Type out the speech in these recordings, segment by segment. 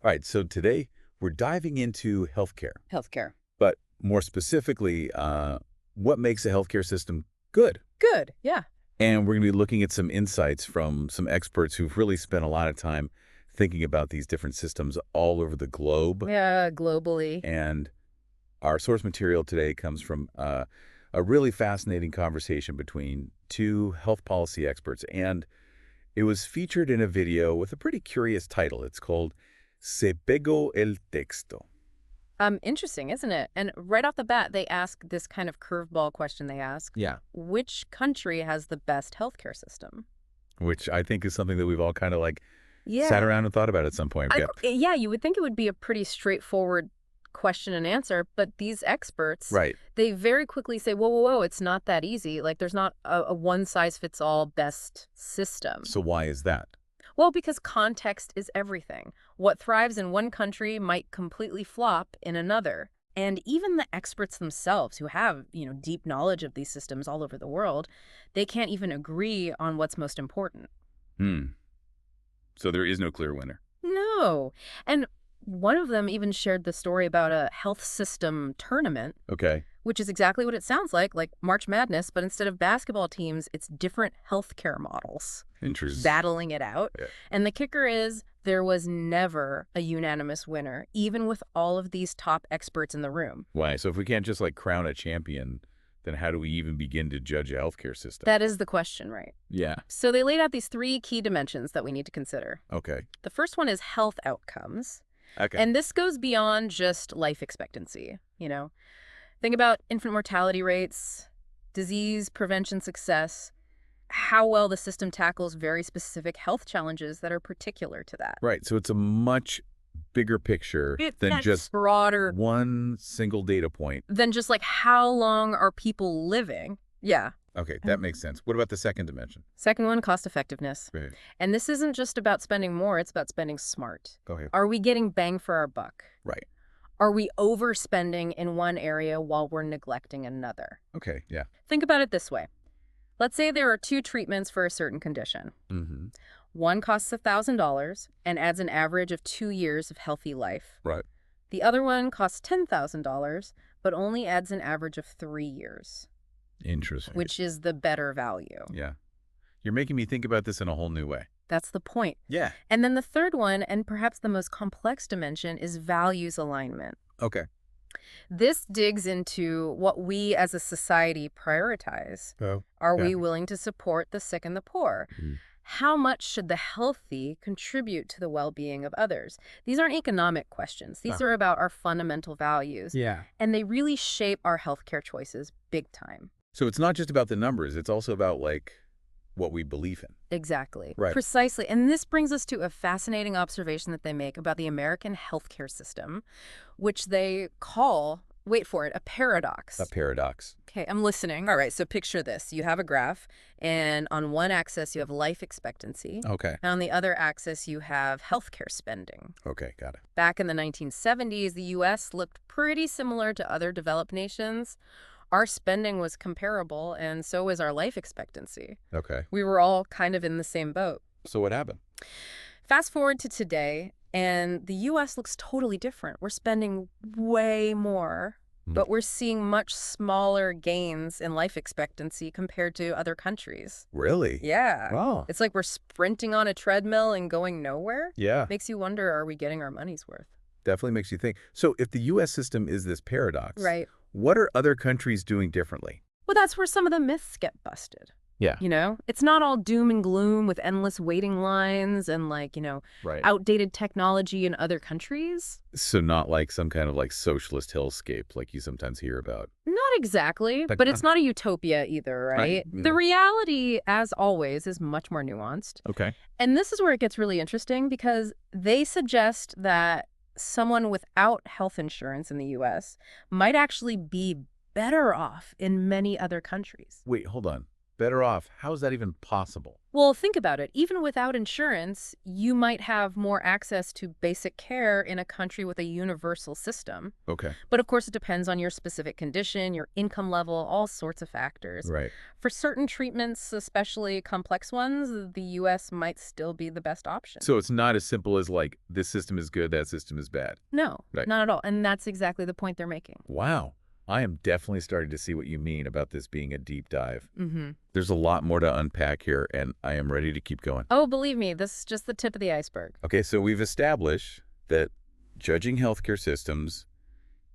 All right, so today we're diving into healthcare, Healthcare. but more specifically, what makes a healthcare system good? Good. Yeah. And we're going to be looking at some insights from some experts who've really spent a lot of time thinking about these different systems all over the globe. Yeah, globally. And our source material today comes from a really fascinating conversation between two health policy experts. And it was featured in a video with a pretty curious title. It's called Se pegó el texto. Interesting, isn't it? And right off the bat, they ask this kind of curveball question they ask. Yeah. Which country has the best healthcare system? Which I think is something that we've all kind of like sat Yeah. around and thought about at some point. Yeah. Yeah, you would think it would be a pretty straightforward question and answer, but these experts, Right. they very quickly say, whoa, whoa, whoa, it's not that easy. Like, there's not a one-size-fits-all best system. So why is that? Well, because context is everything. What thrives in one country might completely flop in another. And even the experts themselves who have, deep knowledge of these systems all over the world, they can't even agree on what's most important. Hmm. So there is no clear winner. No. And one of them even shared the story about a health system tournament, Okay. which is exactly what it sounds like March Madness, but instead of basketball teams, it's different healthcare models Interesting. battling it out. Yeah. And the kicker is there was never a unanimous winner, even with all of these top experts in the room. Why? So if we can't just like crown a champion, then how do we even begin to judge a healthcare system? That is the question, right? Yeah. So they laid out these three key dimensions that we need to consider. Okay. The first one is health outcomes. Okay. And this goes beyond just life expectancy. Think about infant mortality rates, disease prevention success, how well the system tackles very specific health challenges that are particular to that. Right. So it's a much bigger picture than That's just broader one single data point. than just like how long are people living? Yeah. Okay, that makes sense. What about the second dimension? Second one, cost effectiveness. Right. And this isn't just about spending more, it's about spending smart. Go ahead. Are we getting bang for our buck? Right. Are we overspending in one area while we're neglecting another? Okay, yeah. Think about it this way. Let's say there are two treatments for a certain condition. Mm-hmm. One costs $1,000 and adds an average of 2 years of healthy life. Right. The other one costs $10,000 but only adds an average of 3 years, Interesting. which is the better value. Yeah. You're making me think about this in a whole new way. That's the point. Yeah. And then the third one, and perhaps the most complex dimension, is values alignment. Okay. This digs into what we as a society prioritize. Oh. Are Yeah. we willing to support the sick and the poor? How much should the healthy contribute to the well-being of others? These aren't economic questions. These are about our fundamental values. Yeah. And they really shape our healthcare choices big time. So it's not just about the numbers. It's also about, like, what we believe in. Exactly. Right. Precisely. And this brings us to a fascinating observation that they make about the American healthcare system, which they call, wait for it, a paradox. A paradox. Okay, I'm listening. All right, so picture this. You have a graph, and on one axis you have life expectancy, Okay. and on the other axis you have healthcare spending. Okay, got it. Back in the 1970s, the U.S. looked pretty similar to other developed nations. Our spending was comparable, and so was our life expectancy. Okay. We were all kind of in the same boat. So what happened? Fast forward to today, and the U.S. looks totally different. We're spending way more, but we're seeing much smaller gains in life expectancy compared to other countries. Really? Yeah. Wow. It's like we're sprinting on a treadmill and going nowhere. Yeah. Makes you wonder, are we getting our money's worth? Definitely makes you think. So if the U.S. system is this paradox, Right. what are other countries doing differently? Well, that's where some of the myths get busted. Yeah. It's not all doom and gloom with endless waiting lines and Right. outdated technology in other countries. So not like some kind of like socialist hellscape like you sometimes hear about. Not exactly, Like, but it's not a utopia either, right? Right. The reality, as always, is much more nuanced. Okay. And this is where it gets really interesting because they suggest that someone without health insurance in the U.S. might actually be better off in many other countries. Wait, hold on. better off. How is that even possible? Well, think about it. Even without insurance, you might have more access to basic care in a country with a universal system. Okay. But of course, it depends on your specific condition, your income level, all sorts of factors. Right. For certain treatments, especially complex ones, the U.S. might still be the best option. So it's not as simple as like, this system is good, that system is bad. No, Right. not at all. And that's exactly the point they're making. Wow. I am definitely starting to see what you mean about this being a deep dive. Mm-hmm. There's a lot more to unpack here, and I am ready to keep going. Oh, believe me, this is just the tip of the iceberg. Okay, so we've established that judging healthcare systems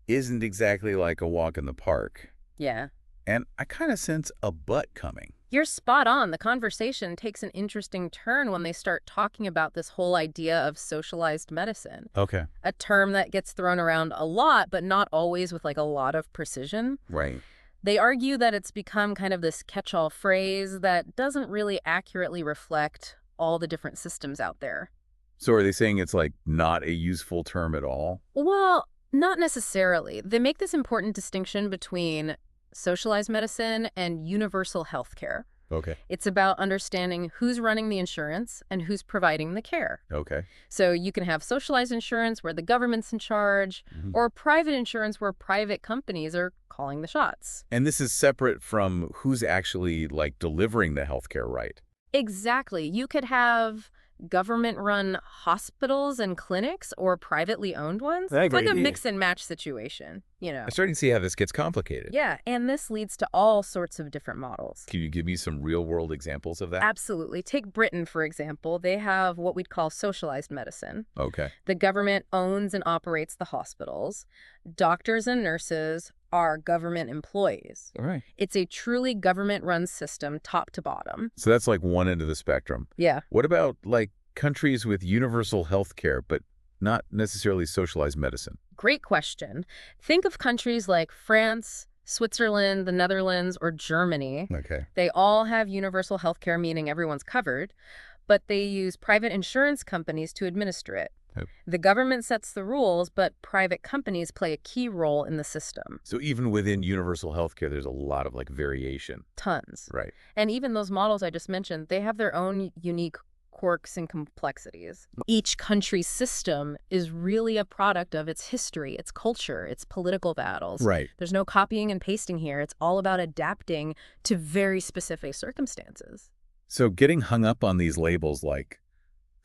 isn't exactly like a walk in the park. Yeah. And I kind of sense a but coming. You're spot on. The conversation takes an interesting turn when they start talking about this whole idea of socialized medicine, Okay. a term that gets thrown around a lot, but not always with like a lot of precision. Right. They argue that it's become kind of this catch-all phrase that doesn't really accurately reflect all the different systems out there. So are they saying it's like not a useful term at all? Well, not necessarily. They make this important distinction between socialized medicine and universal health care. Okay. It's about understanding who's running the insurance and who's providing the care. Okay. So you can have socialized insurance where the government's in charge, Mhm. or private insurance where private companies are calling the shots. And this is separate from who's actually like delivering the healthcare, right? Exactly. You could have government-run hospitals and clinics or privately owned ones. I It's like agree, a yeah. mix and match situation, you know. I'm starting to see how this gets complicated. Yeah, and this leads to all sorts of different models. Can you give me some real-world examples of that? Absolutely. Take Britain, for example. They have what we'd call socialized medicine. Okay. The government owns and operates the hospitals. Doctors and nurses are government employees. All right. It's a truly government-run system, top to bottom. So that's like one end of the spectrum. Yeah. What about like countries with universal health care, but not necessarily socialized medicine? Great question. Think of countries like France, Switzerland, the Netherlands, or Germany. Okay. They all have universal health care, meaning everyone's covered, but they use private insurance companies to administer it. Yep. The government sets the rules, but private companies play a key role in the system. So even within universal health care, there's a lot of like variation. Tons. Right. And even those models I just mentioned, they have their own unique quirks and complexities. Each country's system is really a product of its history, its culture, its political battles. Right. There's no copying and pasting here. It's all about adapting to very specific circumstances. So getting hung up on these labels like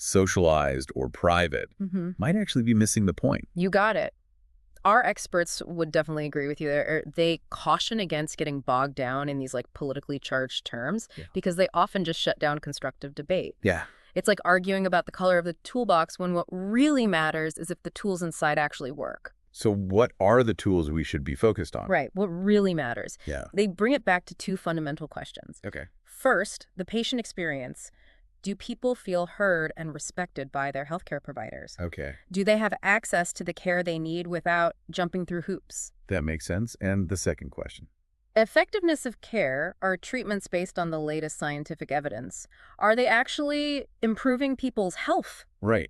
socialized or private might actually be missing the point. You got it. Our experts would definitely agree with you there. They caution against getting bogged down in these like politically charged terms because they often just shut down constructive debate. Yeah. It's like arguing about the color of the toolbox when what really matters is if the tools inside actually work. So what are the tools we should be focused on? Right. What really matters. Yeah. They bring it back to two fundamental questions. Okay. First, the patient experience. Do people feel heard and respected by their healthcare providers? Okay. Do they have access to the care they need without jumping through hoops? That makes sense. And the second question. Effectiveness of care are treatments based on the latest scientific evidence. Are they actually improving people's health? Right.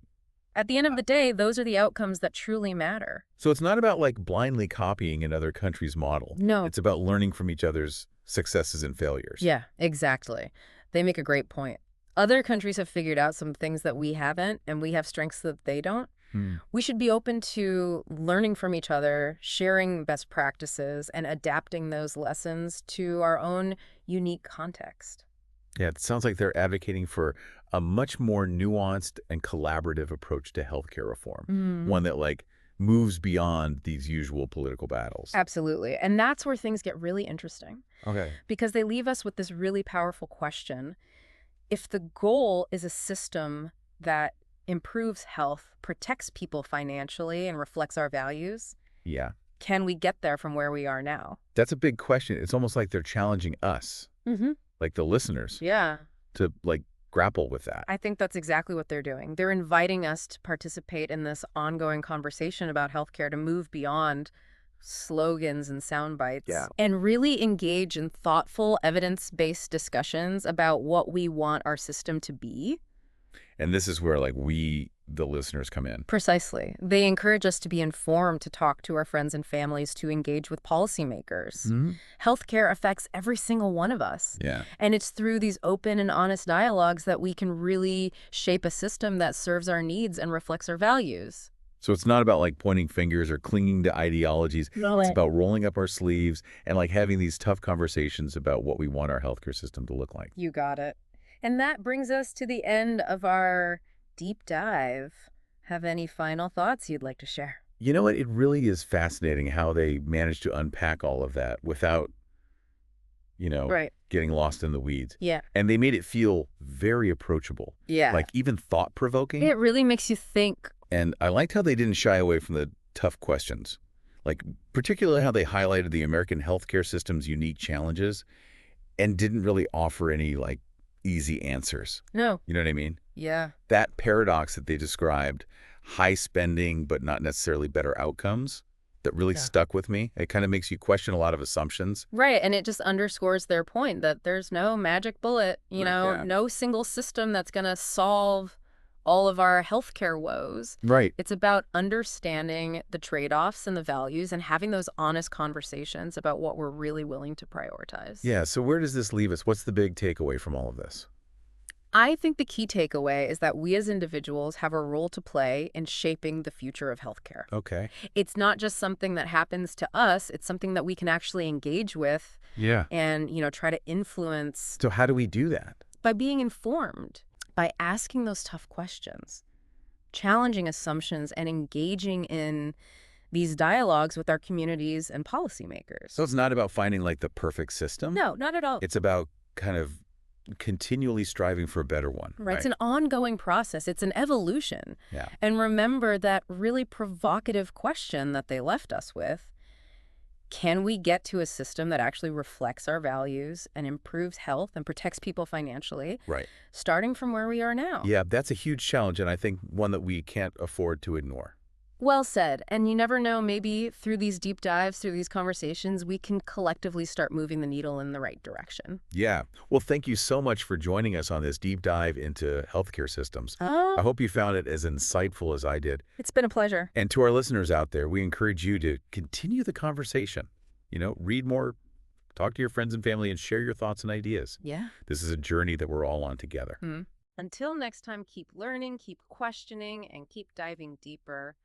At the end of the day, those are the outcomes that truly matter. So it's not about like blindly copying another country's model. No. It's about learning from each other's successes and failures. Yeah, exactly. They make a great point. Other countries have figured out some things that we haven't, and we have strengths that they don't. We should be open to learning from each other, sharing best practices, and adapting those lessons to our own unique context. Yeah, it sounds like they're advocating for a much more nuanced and collaborative approach to healthcare reform. One that like moves beyond these usual political battles. Absolutely. And that's where things get really interesting. Okay. Because they leave us with this really powerful question. If the goal is a system that improves health, protects people financially, and reflects our values, Yeah. can we get there from where we are now? That's a big question. It's almost like they're challenging us, like the listeners, Yeah. to like grapple with that. I think that's exactly what they're doing. They're inviting us to participate in this ongoing conversation about healthcare, to move beyond slogans and sound bites and really engage in thoughtful, evidence-based discussions about what we want our system to be. And this is where like we the listeners come in. Precisely. They encourage us to be informed, to talk to our friends and families, to engage with policymakers. Hmm. Healthcare affects every single one of us. Yeah. And it's through these open and honest dialogues that we can really shape a system that serves our needs and reflects our values. So it's not about like pointing fingers or clinging to ideologies. Know It's it. about rolling up our sleeves and like having these tough conversations about what we want our healthcare system to look like. You got it. And that brings us to the end of our deep dive. Have any final thoughts you'd like to share? You know what? It really is fascinating how they managed to unpack all of that without, Right. getting lost in the weeds. Yeah. And they made it feel very approachable, Yeah. like even thought-provoking. It really makes you think. And I liked how they didn't shy away from the tough questions, like particularly how they highlighted the American healthcare system's unique challenges and didn't really offer any like easy answers. No. You know what I mean? Yeah. That paradox that they described, high spending but not necessarily better outcomes, that really Yeah. stuck with me. It kind of makes you question a lot of assumptions. Right. And it just underscores their point that there's no magic bullet, Yeah. no single system that's going to solve all of our healthcare woes. Right. It's about understanding the trade-offs and the values and having those honest conversations about what we're really willing to prioritize. Yeah. So where does this leave us? What's the big takeaway from all of this? I think the key takeaway is that we as individuals have a role to play in shaping the future of healthcare. Okay. It's not just something that happens to us, it's something that we can actually engage with Yeah. and, try to influence So how do we do that? by being informed, by asking those tough questions, challenging assumptions, and engaging in these dialogues with our communities and policymakers. So it's not about finding like the perfect system. No, not at all. It's about kind of continually striving for a better one. Right. It's an ongoing process. It's an evolution. Yeah. And remember that really provocative question that they left us with. Can we get to a system that actually reflects our values and improves health and protects people financially, Right. starting from where we are now? Yeah, that's a huge challenge, and I think one that we can't afford to ignore. Well said. And you never know, maybe through these deep dives, through these conversations, we can collectively start moving the needle in the right direction. Yeah. Well, thank you so much for joining us on this deep dive into healthcare systems. I Oh, hope you found it as insightful as I did. it's been a pleasure. And to our listeners out there, we encourage you to continue the conversation. Read more, talk to your friends and family, and share your thoughts and ideas. Yeah. This is a journey that we're all on together. Until next time, keep learning, keep questioning, and keep diving deeper.